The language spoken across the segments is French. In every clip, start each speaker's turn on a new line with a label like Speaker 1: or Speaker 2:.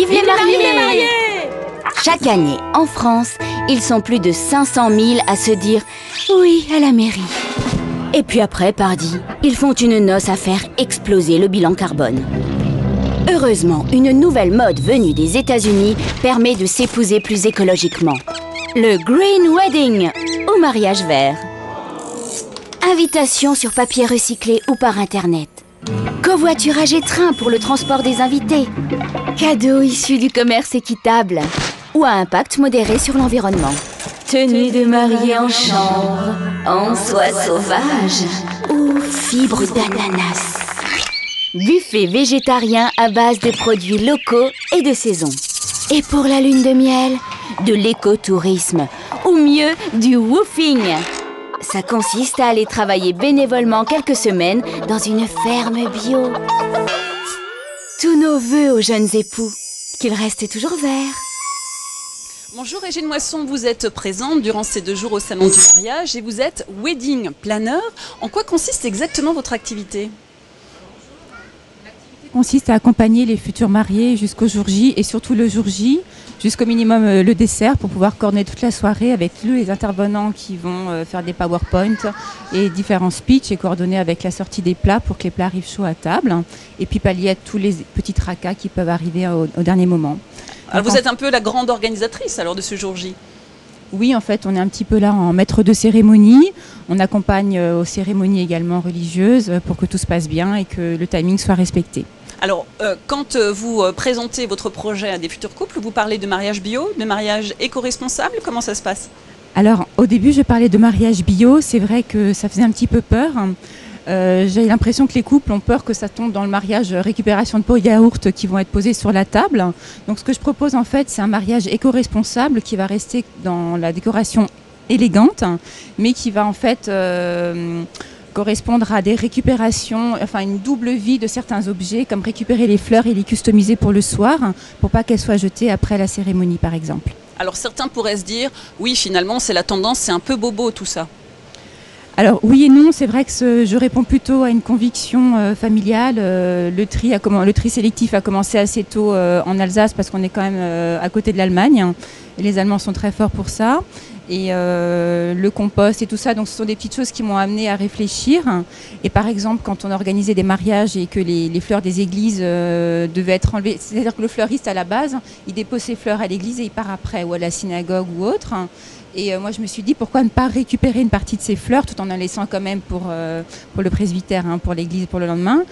Speaker 1: Vive les mariés!
Speaker 2: Chaque année, en France, ils sont plus de 500 000 à se dire « oui » à la mairie. Et puis après, pardi, ils font une noce à faire exploser le bilan carbone. Heureusement, une nouvelle mode venue des États-Unis permet de s'épouser plus écologiquement. Le Green Wedding, ou mariage vert. Invitation sur papier recyclé ou par Internet. Covoiturage et train pour le transport des invités. Cadeaux issus du commerce équitable. Ou à impact modéré sur l'environnement. Tenue de mariée en chambre, en soie sauvage ou fibre d'ananas. Buffet végétarien à base de produits locaux et de saison. Et pour la lune de miel, de l'écotourisme, ou mieux, du woofing. Ça consiste à aller travailler bénévolement quelques semaines dans une ferme bio. Tous nos vœux aux jeunes époux, qu'ils restent toujours verts.
Speaker 3: Bonjour Régine Moisson, vous êtes présente durant ces 2 jours au Salon du mariage et vous êtes wedding planner. En quoi consiste exactement votre activité ?
Speaker 4: Consiste à accompagner les futurs mariés jusqu'au jour J et surtout le jour J, jusqu'au minimum le dessert pour pouvoir coordonner toute la soirée avec les intervenants qui vont faire des PowerPoint et différents speeches et coordonner avec la sortie des plats pour que les plats arrivent chauds à table et puis pallier à tous les petits tracas qui peuvent arriver au dernier moment.
Speaker 3: Alors vous êtes un peu la grande organisatrice alors de ce jour J ?
Speaker 4: Oui, en fait, on est un petit peu là en maître de cérémonie. On accompagne aux cérémonies également religieuses pour que tout se passe bien et que le timing soit respecté.
Speaker 3: Alors, quand vous présentez votre projet à des futurs couples, vous parlez de mariage bio, de mariage éco-responsable. Comment ça se passe ?
Speaker 4: Alors, au début, je parlais de mariage bio. C'est vrai que ça faisait un petit peu peur. J'ai l'impression que les couples ont peur que ça tombe dans le mariage récupération de pots de yaourt qui vont être posés sur la table. Donc, ce que je propose, en fait, c'est un mariage éco-responsable qui va rester dans la décoration élégante, mais qui va, en fait... correspondre à des récupérations, enfin une double vie de certains objets, comme récupérer les fleurs et les customiser pour le soir, pour pas qu'elles soient jetées après la cérémonie, par exemple.
Speaker 3: Alors certains pourraient se dire, oui, finalement, c'est la tendance, c'est un peu bobo tout ça.
Speaker 4: Alors oui et non, c'est vrai que je réponds plutôt à une conviction familiale. Le tri sélectif a commencé assez tôt en Alsace parce qu'on est quand même à côté de l'Allemagne. Et les Allemands sont très forts pour ça. Et le compost et tout ça, donc ce sont des petites choses qui m'ont amené à réfléchir. Et par exemple, quand on organisait des mariages et que les fleurs des églises devaient être enlevées, c'est-à-dire que le fleuriste à la base, il dépose ses fleurs à l'église et il part après, ou à la synagogue ou autre. Et moi, je me suis dit, pourquoi ne pas récupérer une partie de ces fleurs, tout en laissant quand même pour le presbytère, pour l'église, pour le lendemain.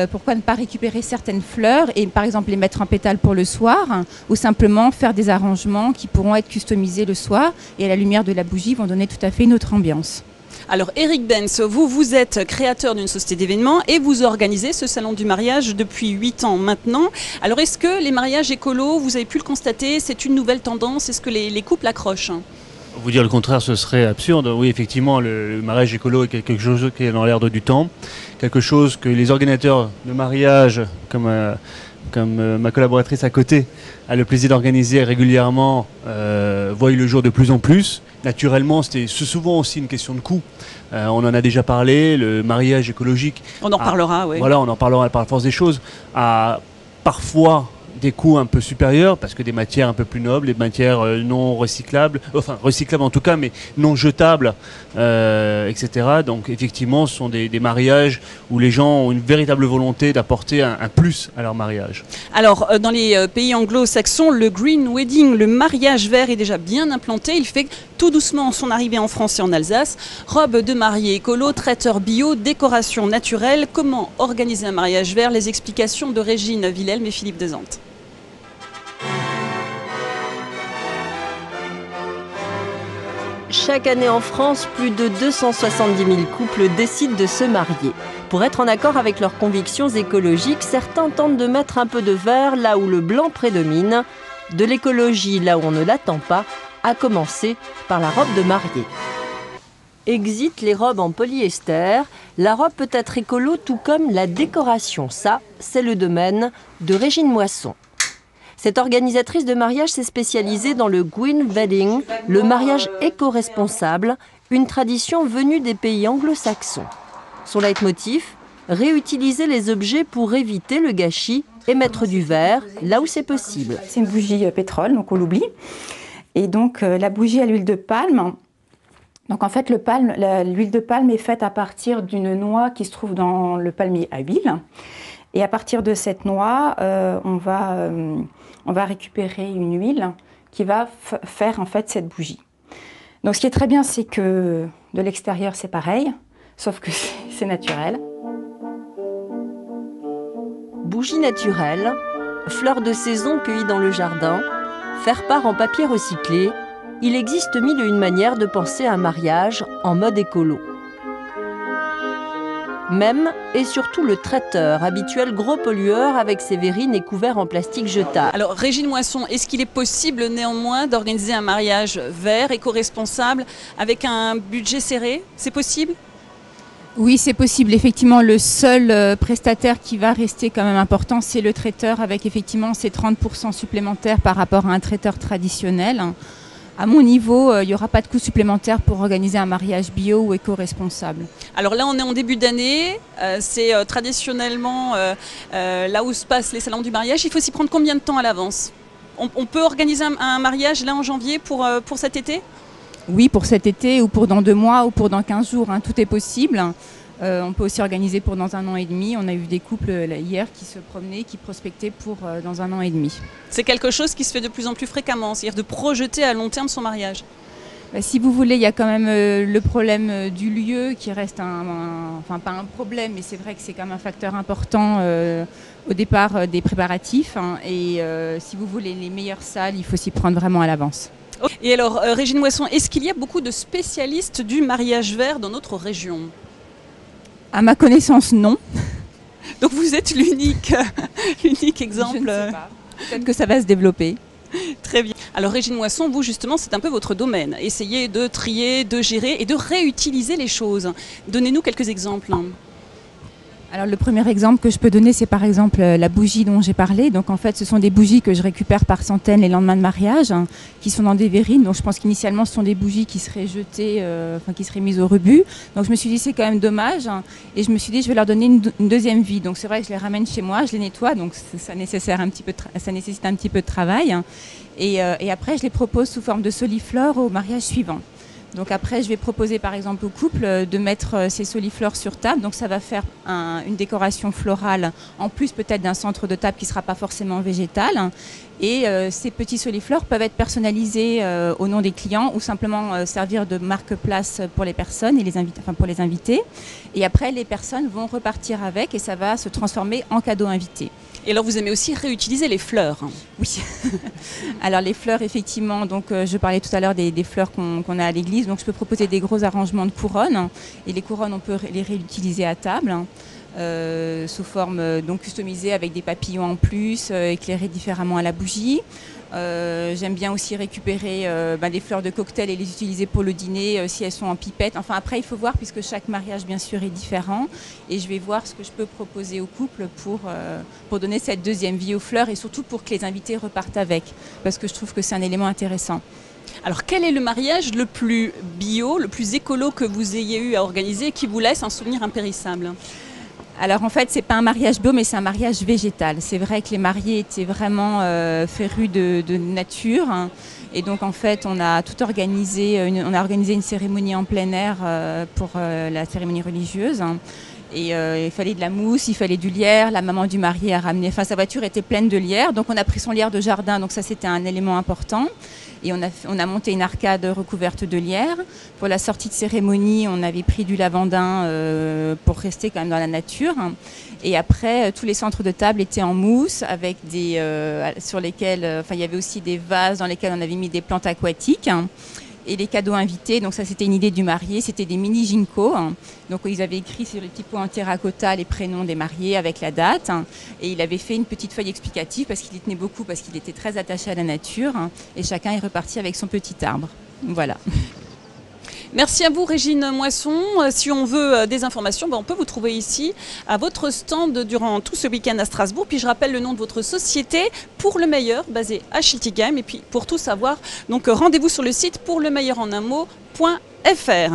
Speaker 4: Pourquoi ne pas récupérer certaines fleurs et, par exemple, les mettre en pétales pour le soir, ou simplement faire des arrangements qui pourront être customisés le soir et à la lumière de la bougie vont donner tout à fait une autre ambiance.
Speaker 3: Alors Eric Benz, vous êtes créateur d'une société d'événements et vous organisez ce salon du mariage depuis 8 ans maintenant. Alors est-ce que les mariages écolos, vous avez pu le constater, c'est une nouvelle tendance? Est-ce que les couples accrochent?
Speaker 5: Vous dire le contraire, ce serait absurde. Oui, effectivement, le mariage écolo est quelque chose qui est dans l'air du temps, quelque chose que les organisateurs de mariage, comme ma collaboratrice à côté, a le plaisir d'organiser régulièrement, voient le jour de plus en plus. Naturellement, c'est souvent aussi une question de coût. On en a déjà parlé, le mariage écologique...
Speaker 3: On en reparlera, oui.
Speaker 5: Voilà, on en parlera par la force des choses. A parfois des coûts un peu supérieurs, parce que des matières un peu plus nobles, des matières non recyclables, enfin recyclables en tout cas, mais non jetables, etc. Donc effectivement, ce sont des mariages où les gens ont une véritable volonté d'apporter un plus à leur mariage. Alors,
Speaker 3: dans les pays anglo-saxons, le Green Wedding, le mariage vert est déjà bien implanté. Il fait tout doucement son arrivée en France et en Alsace. Robe de mariée écolo, traiteur bio, décoration naturelle. Comment organiser un mariage vert? Les explications de Régine Wilhelm et Philippe Dezante.
Speaker 6: Chaque année en France, plus de 270 000 couples décident de se marier. Pour être en accord avec leurs convictions écologiques, certains tentent de mettre un peu de vert là où le blanc prédomine, de l'écologie là où on ne l'attend pas, à commencer par la robe de mariée. Exit les robes en polyester, la robe peut être écolo tout comme la décoration. Ça, c'est le domaine de Régine Moisson. Cette organisatrice de mariage s'est spécialisée dans le Green Wedding, le mariage éco-responsable, une tradition venue des pays anglo-saxons. Son leitmotiv, réutiliser les objets pour éviter le gâchis et mettre du verre là où c'est possible.
Speaker 4: C'est une bougie pétrole, donc on l'oublie. Et donc la bougie à l'huile de palme. Donc en fait, l'huile de palme est faite à partir d'une noix qui se trouve dans le palmier à huile. Et à partir de cette noix, on va récupérer une huile qui va faire en fait cette bougie. Donc ce qui est très bien, c'est que de l'extérieur c'est pareil, sauf que c'est naturel.
Speaker 6: Bougie naturelle, fleurs de saison cueillies dans le jardin, faire-part en papier recyclé, il existe mille et une manières de penser à un mariage en mode écolo. Même et surtout le traiteur, habituel gros pollueur avec ses verrines et couverts en plastique jetable.
Speaker 3: Alors Régine Moisson, est-ce qu'il est possible néanmoins d'organiser un mariage vert, éco-responsable, avec un budget serré? C'est possible?
Speaker 4: Oui, c'est possible. Effectivement, le seul prestataire qui va rester quand même important, c'est le traiteur, avec effectivement ces 30% supplémentaires par rapport à un traiteur traditionnel. À mon niveau, il n'y aura pas de coût supplémentaire pour organiser un mariage bio ou éco-responsable.
Speaker 3: Alors là, on est en début d'année. C'est traditionnellement là où se passent les salons du mariage. Il faut s'y prendre combien de temps à l'avance? On peut organiser un mariage là en janvier pour cet été?
Speaker 4: Oui, pour cet été ou pour dans 2 mois ou pour dans 15 jours. Hein, tout est possible. On peut aussi organiser pour dans 1 an et demi. On a eu des couples hier qui se promenaient, qui prospectaient pour dans 1 an et demi.
Speaker 3: C'est quelque chose qui se fait de plus en plus fréquemment, c'est-à-dire de projeter à long terme son mariage.
Speaker 4: Si vous voulez, il y a quand même le problème du lieu qui reste enfin pas un problème, mais c'est vrai que c'est quand même un facteur important au départ des préparatifs. Hein, et si vous voulez les meilleures salles, il faut s'y prendre vraiment à l'avance.
Speaker 3: Et alors, Régine Moisson, est-ce qu'il y a beaucoup de spécialistes du mariage vert dans notre région?
Speaker 4: À ma connaissance, non.
Speaker 3: Donc vous êtes l'unique exemple.
Speaker 4: Je ne sais pas. Peut-être que ça va se développer.
Speaker 3: Très bien. Alors Régine Moisson, vous justement, c'est un peu votre domaine. Essayez de trier, de gérer et de réutiliser les choses. Donnez-nous quelques exemples.
Speaker 4: Alors le premier exemple que je peux donner, c'est par exemple la bougie dont j'ai parlé. Donc en fait, ce sont des bougies que je récupère par centaines les lendemains de mariage, hein, qui sont dans des verrines. Donc je pense qu'initialement, ce sont des bougies qui seraient jetées, qui seraient mises au rebut. Donc je me suis dit, c'est quand même dommage. Hein, et je me suis dit, je vais leur donner une deuxième vie. Donc c'est vrai que je les ramène chez moi, je les nettoie. Donc ça nécessite un petit peu de travail. Hein, et après, je les propose sous forme de soliflore au mariage suivant. Donc après, je vais proposer par exemple au couple de mettre ces soliflores sur table. Donc ça va faire une décoration florale, en plus peut-être d'un centre de table qui ne sera pas forcément végétal. Et ces petits soliflores peuvent être personnalisés au nom des clients ou simplement servir de marque-place pour les personnes et pour les invités. Et après, les personnes vont repartir avec et ça va se transformer en cadeau invité.
Speaker 3: Et alors vous aimez aussi réutiliser les fleurs?
Speaker 4: Oui. Alors les fleurs, effectivement, donc je parlais tout à l'heure des fleurs qu'on a à l'église. Donc je peux proposer des gros arrangements de couronnes. Et les couronnes, on peut les réutiliser à table. Sous forme donc customisée avec des papillons en plus, éclairés différemment à la bougie. J'aime bien aussi récupérer des fleurs de cocktail et les utiliser pour le dîner si elles sont en pipette. Enfin après il faut voir puisque chaque mariage bien sûr est différent et je vais voir ce que je peux proposer au couple pour donner cette deuxième vie aux fleurs et surtout pour que les invités repartent avec parce que je trouve que c'est un élément intéressant.
Speaker 3: Alors quel est le mariage le plus bio, le plus écolo que vous ayez eu à organiser et qui vous laisse un souvenir impérissable?
Speaker 4: Alors en fait, c'est pas un mariage bio, mais c'est un mariage végétal. C'est vrai que les mariés étaient vraiment férus de nature. Hein. Et donc en fait, on a tout organisé, on a organisé une cérémonie en plein air pour la cérémonie religieuse. Hein. Et il fallait de la mousse, il fallait du lierre. La maman du marié a ramené, sa voiture était pleine de lierre. Donc on a pris son lierre de jardin, donc ça c'était un élément important. Et on a monté une arcade recouverte de lierre. Pour la sortie de cérémonie, on avait pris du lavandin pour rester quand même dans la nature. Et après, tous les centres de table étaient en mousse, avec sur lesquels, il y avait aussi des vases dans lesquels on avait mis des plantes aquatiques. Et les cadeaux invités, donc ça c'était une idée du marié, c'était des mini ginkgo. Donc ils avaient écrit sur les petits pots en terracotta les prénoms des mariés avec la date. Et il avait fait une petite feuille explicative parce qu'il y tenait beaucoup, parce qu'il était très attaché à la nature. Et chacun est reparti avec son petit arbre. Voilà.
Speaker 3: Merci à vous Régine Moisson. Si on veut des informations, on peut vous trouver ici à votre stand durant tout ce week-end à Strasbourg. Puis je rappelle le nom de votre société, Pour le meilleur, basée à Schiltigheim. Et puis pour tout savoir, donc rendez-vous sur le site pourlemeilleurenunmot.fr.